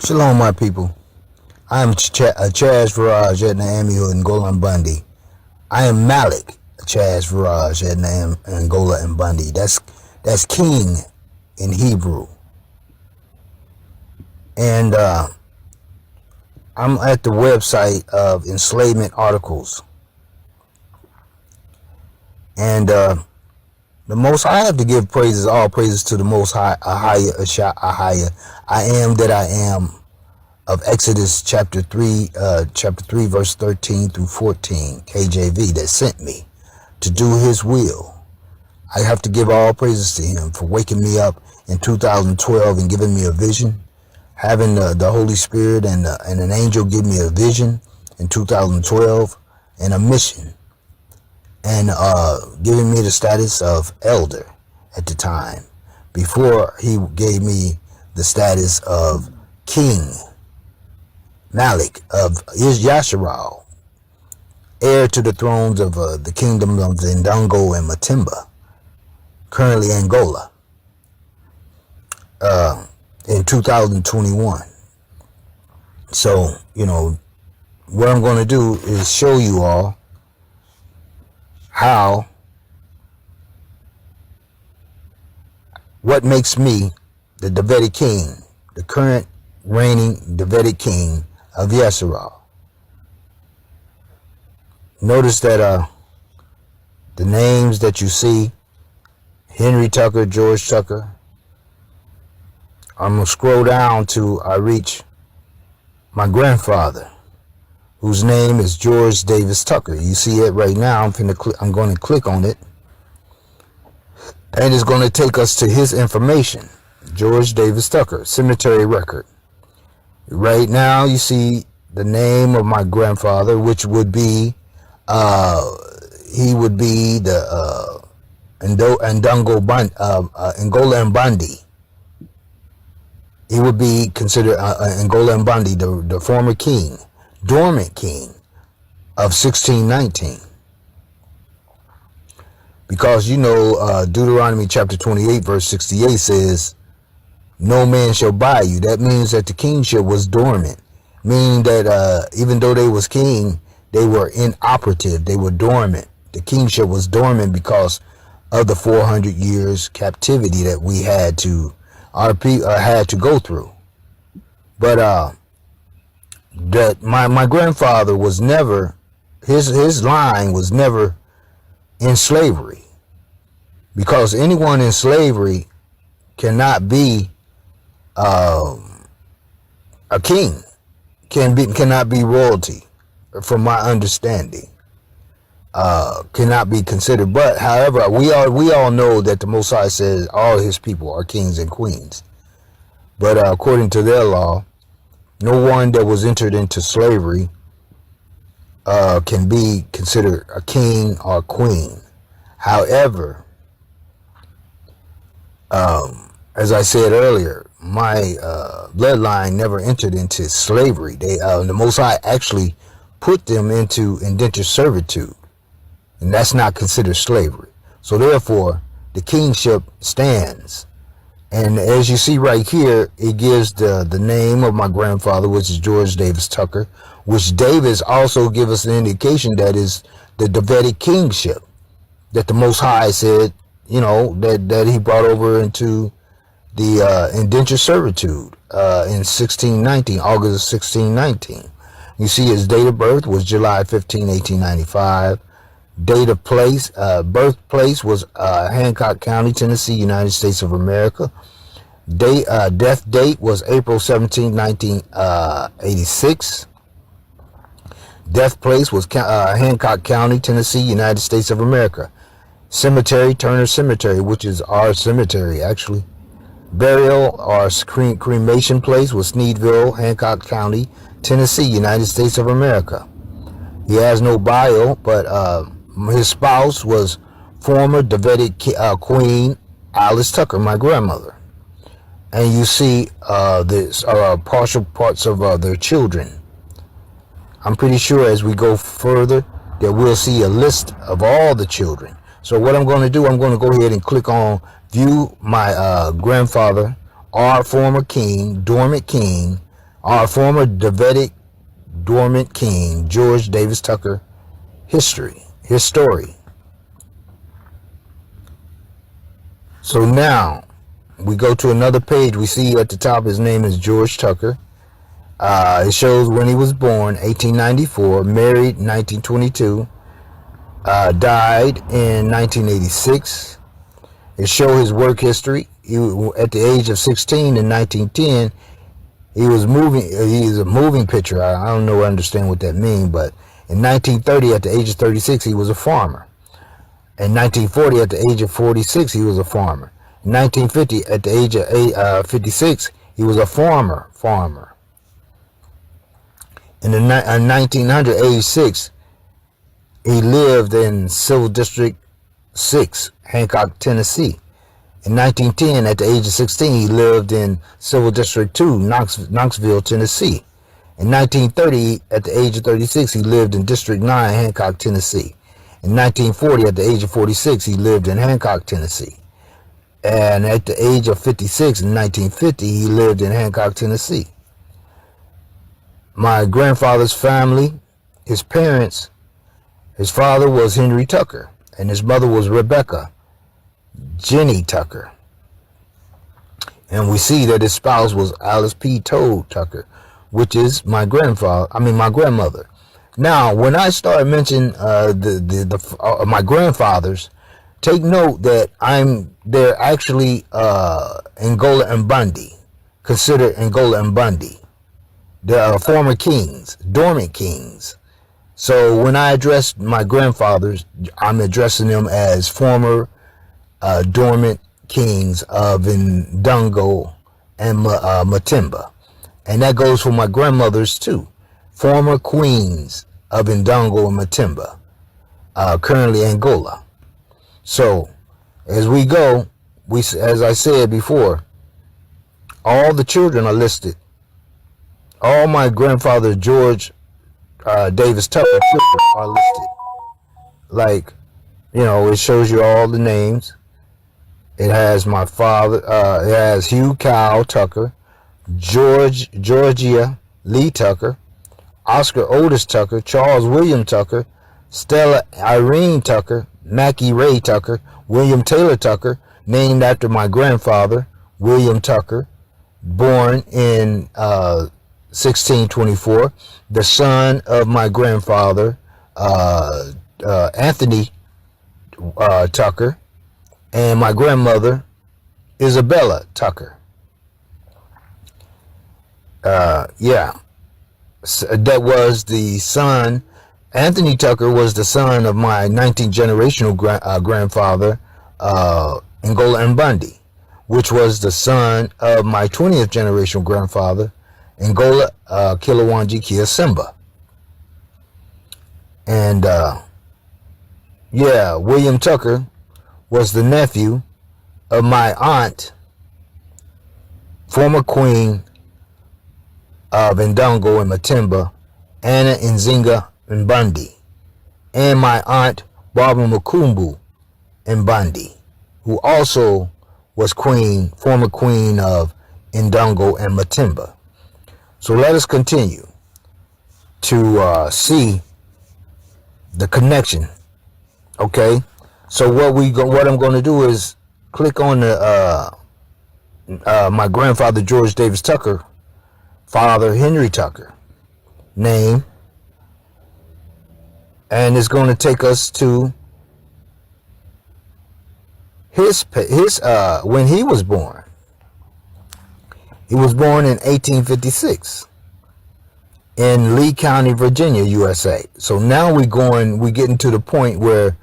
Shalom, my people. I am Chaz Faraj at Naamiho and Ngola and Bundy. I am Malik Chaz Faraj at Ngola and Bundy. That's king in Hebrew. And I'm at the website of enslavement articles. And the Most High, I have to give praises, all praises to the Most High, Ahaya, I am that I am, of Exodus chapter 3, verse 13 through 14, KJV, that sent me to do his will. I have to give all praises to him for waking me up in 2012 and giving me a vision, having the Holy Spirit and an angel give me a vision in 2012 and a mission, and giving me the status of elder at the time, before he gave me the status of king, Malik of Yasharal, heir to the thrones of the kingdom of Ndongo and Matimba, currently Angola, in 2021. So, what I'm going to do is show you all what makes me the Davidic king, the current reigning Davidic king of Yasharal. Notice that the names that you see, Henry Tucker, George Tucker, I'm going to scroll down till I reach my grandfather, whose name is George Davis Tucker. You see it right now. I'm going to click on it, and it's going to take us to his information. George Davis Tucker, cemetery record. Right now you see the name of my grandfather, which would be, he would be the Ngola and Bundy. He would be considered Ngola and Bundy, the former king, dormant king of 1619. Because Deuteronomy chapter 28 verse 68 says, no man shall buy you. That means that the kingship was dormant, meaning that even though they was king, they were inoperative, they were dormant. The kingship was dormant because of the 400 years captivity that we had to go through. But that my grandfather was never, his line was never in slavery, because anyone in slavery cannot be a king, cannot be royalty, from my understanding, cannot be considered. But however, we all know that the Most High says all his people are kings and queens. But according to their law, no one that was entered into slavery can be considered a king or a queen. However, as I said earlier, my bloodline never entered into slavery. The Most High actually put them into indentured servitude, and that's not considered slavery. So therefore, the kingship stands. And as you see right here, it gives the name of my grandfather, which is George Davis Tucker, which Davis also gives us an indication that is the Davidic kingship that the Most High said, that he brought over into the indentured servitude in 1619, August of 1619. You see his date of birth was July 15, 1895. Date of birthplace was Hancock County, Tennessee, United States of America. Death date was April 17, 1986. Death place was Hancock County, Tennessee, United States of America. Cemetery, Turner Cemetery, which is our cemetery actually. Burial or cremation place was Sneedville, Hancock County, Tennessee, United States of America. He has no bio, but his spouse was former Davidic Queen Alice Tucker, my grandmother. And you see partial parts of their children. I'm pretty sure as we go further that we'll see a list of all the children. So what I'm going to do, I'm going to go ahead and click on view my grandfather, our former king, dormant king, Our former Davidic dormant king, George Davis Tucker, his story. So now we go to another page. We see at the top his name is George Tucker. It shows when he was born, 1894, married 1922, died in 1986. It shows his work history. At the age of 16 in 1910, he was moving. He's a moving picture. I don't know, understand what that means, but in 1930, at the age of 36, he was a farmer. In 1940, at the age of 46, he was a farmer. In 1950, at the age of 56, he was a farmer. In 1986, he lived in Civil District 6, Hancock, Tennessee. In 1910, at the age of 16, he lived in Civil District 2, Knoxville, Tennessee. In 1930, at the age of 36, he lived in District 9, Hancock, Tennessee. In 1940, at the age of 46, he lived in Hancock, Tennessee. And at the age of 56, in 1950, he lived in Hancock, Tennessee. My grandfather's family, his parents, his father was Henry Tucker, and his mother was Rebecca Jenny Tucker. And we see that his spouse was Alice P. Toad Tucker, which is my grandmother. Now, when I start mentioning my grandfathers, take note that they're actually Ngola and Bundy, considered Ngola and Bundy. They're former kings, dormant kings. So when I address my grandfathers, I'm addressing them as former dormant kings of Ndongo and Matimba. And that goes for my grandmothers too. Former queens of Ndongo and Matimba, currently Ngola. So as we go, as I said before, all the children are listed. All my grandfather George Davis Tucker children are listed. Like, it shows you all the names. It has my father, it has Hugh Cal Tucker, Georgia Lee Tucker, Oscar Otis Tucker, Charles William Tucker, Stella Irene Tucker, Mackie Ray Tucker, William Taylor Tucker, named after my grandfather, William Tucker, born in 1624, the son of my grandfather, Anthony Tucker, and my grandmother, Isabella Tucker. That was the son. Anthony Tucker was the son of my 19th generational grandfather, Ngola and Bundy, which was the son of my 20th generational grandfather, Ngola Kilawanji Kia Simba. And William Tucker was the nephew of my aunt, former queen of Ndongo and Matimba, Anna Nzinga Mbandi, and my aunt Barbara Makumbu Mbandi, who also was former queen of Ndongo and Matimba. So let us continue to see the connection. Okay, so what I'm going to do is click on the my grandfather George Davis Tucker, father Henry Tucker name, and it's going to take us to his when he was born. He was born in 1856 in Lee County, Virginia, USA. So now we're getting to the point where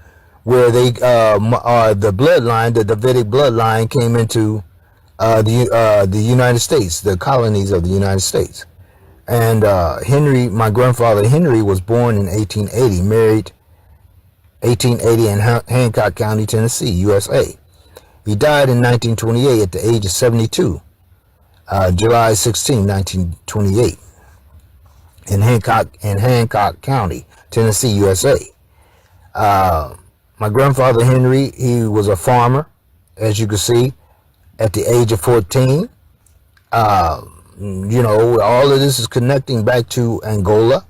they the bloodline, the Davidic bloodline, came into the United States, the colonies of the United States. And my grandfather Henry was born in 1880, married 1880 in Hancock County, Tennessee, USA. He died in 1928 at the age of 72, July 16, 1928, in Hancock County, Tennessee, USA. My grandfather Henry, he was a farmer, as you can see, at the age of 14. You know, all of this is connecting back to Angola,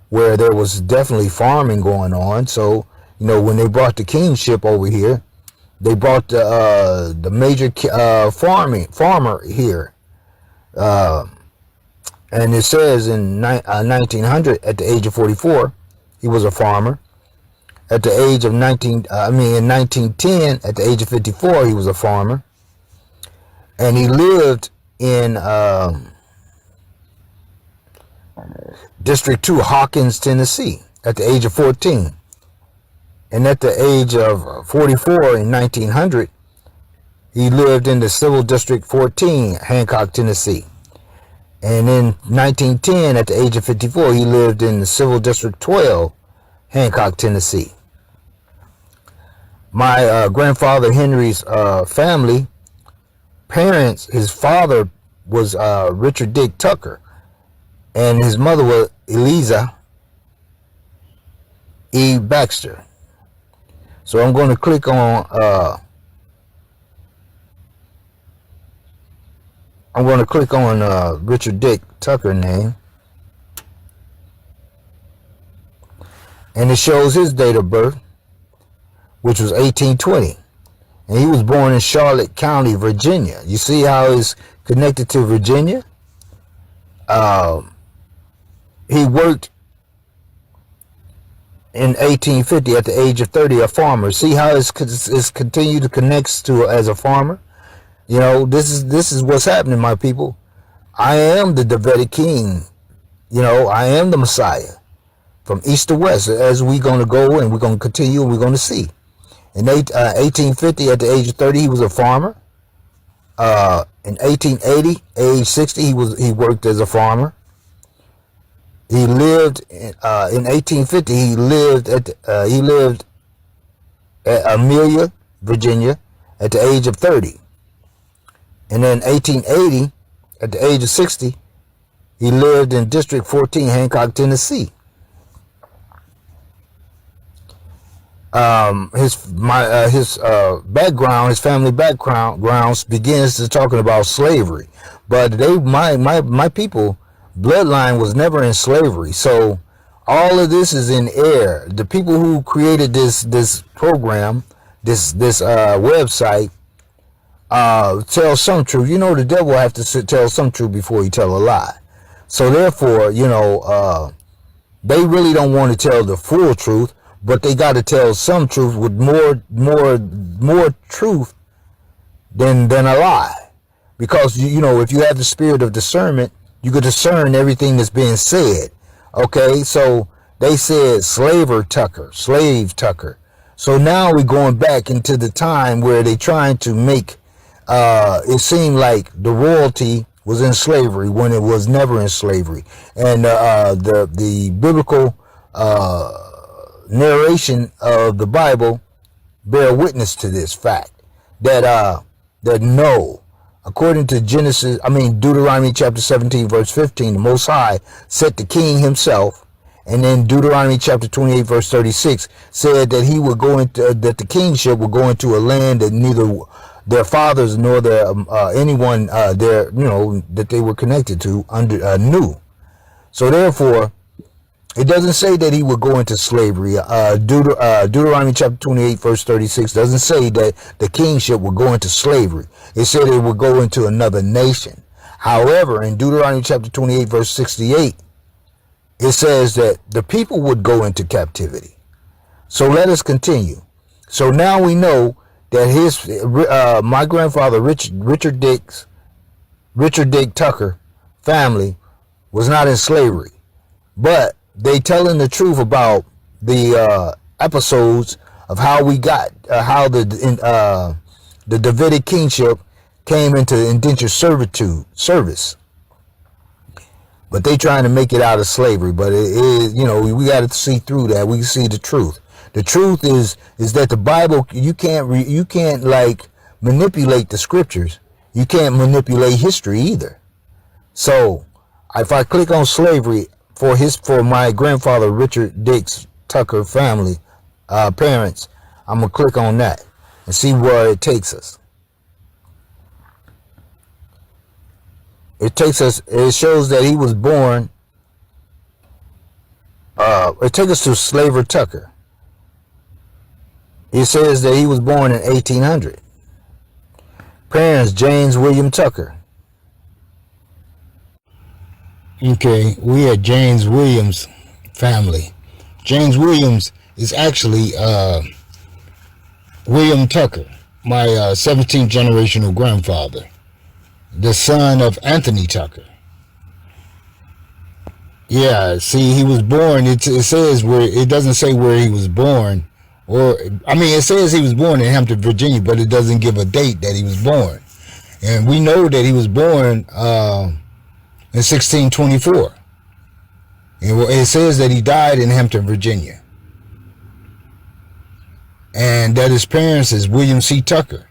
where there was definitely farming going on. So, you know, when they brought the kingship over here, they brought the major farmer here. And it says in 1900, at the age of 44, he was a farmer. At the age of in 1910, at the age of 54, he was a farmer. And he lived in District 2, Hawkins, Tennessee, at the age of 14. And at the age of 44 in 1900, he lived in the Civil District 14, Hancock, Tennessee. And in 1910, at the age of 54, he lived in the Civil District 12, Hancock, Tennessee. My grandfather Henry's family, parents, his father was Richard Dick Tucker, and his mother was Eliza E. Baxter. So I'm going to click on Richard Dick Tucker name, and it shows his date of birth, which was 1820, and he was born in Charlotte County, Virginia. You see how it's connected to Virginia? He worked in 1850 at the age of 30, a farmer. See how it's continued to connect to as a farmer? You know, this is what's happening, my people. I am the Davidic king. You know, I am the Messiah from east to west, as we're going to go and we're going to continue and we're going to see. In 1850, at the age of 30, he was a farmer. In 1880, age 60, he worked as a farmer. He lived in 1850. He lived at Amelia, Virginia, at the age of 30. And then 1880, at the age of 60, he lived in District 14, Hancock, Tennessee. His background, his family backgrounds begins to talking about slavery, but my people bloodline was never in slavery. So all of this is in air. The people who created this program, this website, tell some truth. You know, the devil have to tell some truth before he tell a lie. So therefore, you know, they really don't want to tell the full truth, but they got to tell some truth with more truth than a lie. Because you know, if you have the spirit of discernment, you could discern everything that's being said. Okay, so they said slave Tucker. So now we're going back into the time where they trying to make it seem like the royalty was in slavery when it was never in slavery. And the biblical narration of the Bible bear witness to this fact that no, according to Deuteronomy chapter 17 verse 15, the Most High set the king himself. And then Deuteronomy chapter 28 verse 36 said that he would go into that the kingship would go into a land that neither their fathers nor their anyone there, you know, that they were connected to knew. So therefore, it doesn't say that he would go into slavery. Deuteronomy chapter 28 verse 36 doesn't say that the kingship would go into slavery. It said it would go into another nation. However, in Deuteronomy chapter 28 verse 68, it says that the people would go into captivity. So let us continue. So now we know that my grandfather Richard Dick Tucker family was not in slavery, but they telling the truth about the episodes of how we got how the Davidic kingship came into indentured service. But they trying to make it out of slavery. But it is, you know, we got to see through that. We can see the truth. The truth is that the Bible, you can't like manipulate the scriptures. You can't manipulate history either. So if I click on slavery for my grandfather Richard Dick Tucker family parents, I'm gonna click on that and see where it takes us. it shows that he was born, it takes us to Slaver Tucker. It says that he was born in 1800. Parents, James William Tucker. Okay, we had James Williams family. James Williams is actually William Tucker, my 17th generational grandfather, the son of Anthony Tucker. Yeah, see, he was born, it says where, it doesn't say where he was born, or, I mean, it says he was born in Hampton, Virginia, but it doesn't give a date that he was born. And we know that he was born in 1624. It says that he died in Hampton, Virginia. And that his parents is William C. Tucker.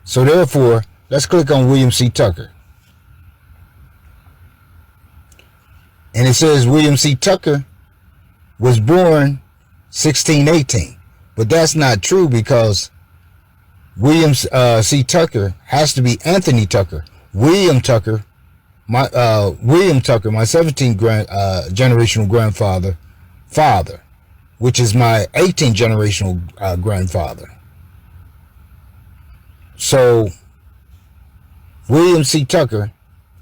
So therefore, let's click on William C. Tucker. And it says William C. Tucker was born 1618. But that's not true, because William C. Tucker has to be Anthony Tucker. William Tucker, my 17th generational grandfather, which is my 18th generational grandfather. So William C. Tucker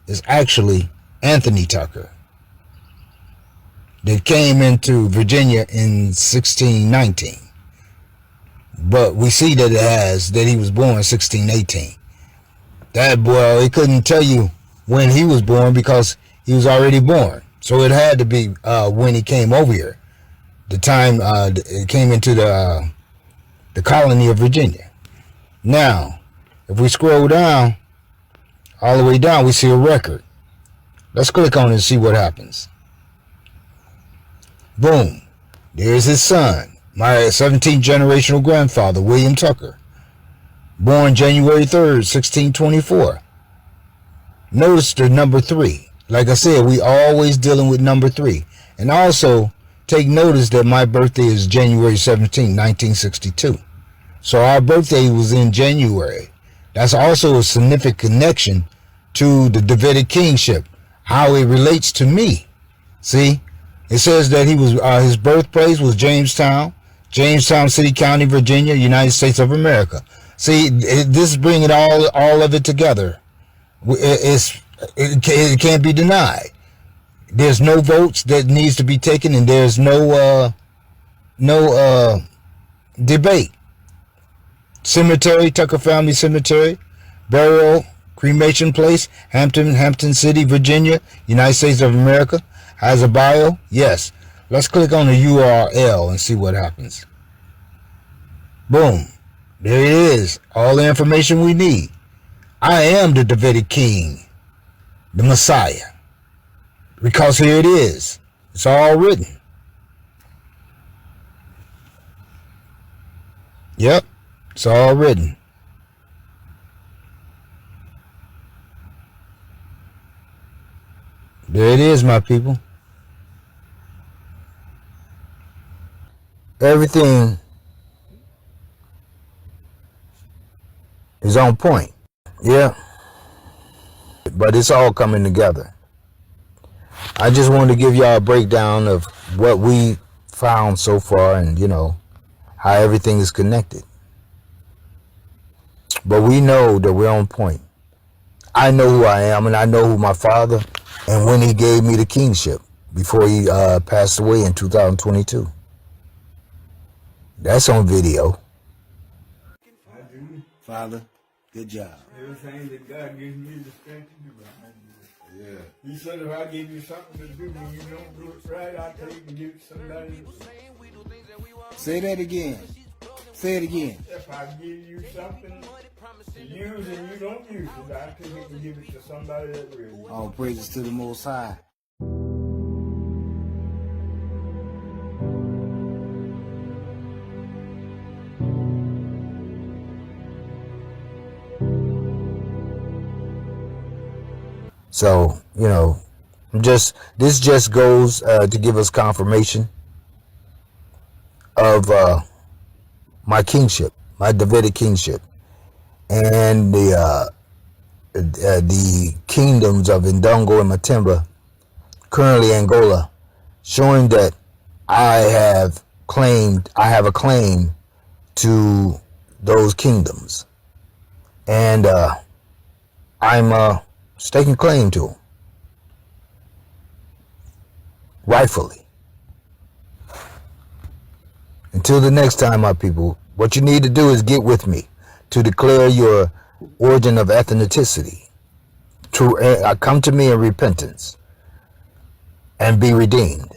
is actually Anthony Tucker that came into Virginia in 1619. But we see that it has that he was born in 1618. That boy, it couldn't tell you when he was born because he was already born. So it had to be when he came over here. The time it came into the colony of Virginia. Now, if we scroll down, all the way down, we see a record. Let's click on it and see what happens. Boom. There's his son, my 17th generational grandfather, William Tucker, born January 3rd, 1624. Notice the number 3. Like I said, we always dealing with number 3. And also, take notice that my birthday is January 17, 1962. So our birthday was in January. That's also a significant connection to the Davidic kingship, how it relates to me. See, it says that he was his birthplace was Jamestown City County, Virginia, United States of America. See, this is bringing all of it together. It can't be denied. There's no votes that needs to be taken, and there's no debate. Cemetery, Tucker Family Cemetery, burial, cremation place, Hampton City, Virginia, United States of America. Has a bio? Yes. Let's click on the URL and see what happens. Boom. There it is. All the information we need. I am the Davidic king, the Messiah. Because here it is. It's all written. Yep. It's all written. There it is, my people. Everything is on point. Yeah. But it's all coming together. I just wanted to give y'all a breakdown of what we found so far, and how everything is connected. But we know that we're on point. I know who I am, and I know who my father, and when he gave me the kingship before he passed away in 2022. That's on video. I do. Father, good job. Everything that God gives me the strength to do, I do it. Yeah. He said if I give you something to do and you don't do it right, I'll take and give it to somebody else. Say that again. Say it again. If I give you something to use and you don't use it, I'll take it and give it to somebody that will. All praises to the Most High. So, this just goes to give us confirmation of my kingship, my Davidic kingship, and the kingdoms of Ndongo and Matemba, currently Angola, showing that I have a claim to those kingdoms, and I'm staking claim to them rightfully. Until the next time, my people, what you need to do is get with me to declare your origin of ethnicity. To come to me in repentance and be redeemed.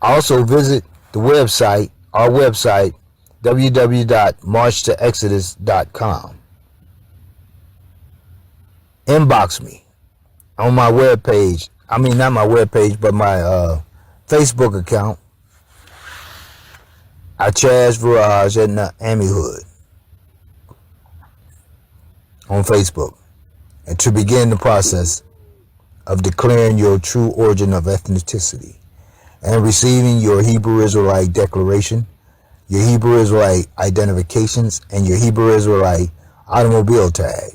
Also visit the website, our website, www.marchtoexodus.com. Inbox me on my webpage. I mean, not my webpage, but my Facebook account. Chaz Viraj at Ami Hood on Facebook. And to begin the process of declaring your true origin of ethnicity and receiving your Hebrew Israelite declaration, your Hebrew Israelite identifications, and your Hebrew Israelite automobile tag.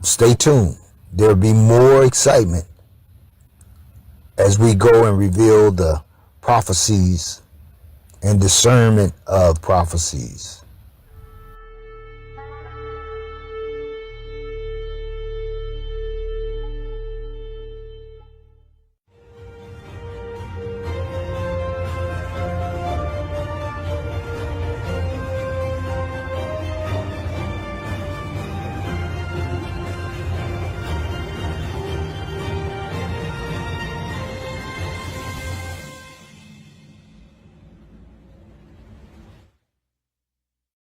Stay tuned. There'll be more excitement as we go and reveal the prophecies and discernment of prophecies.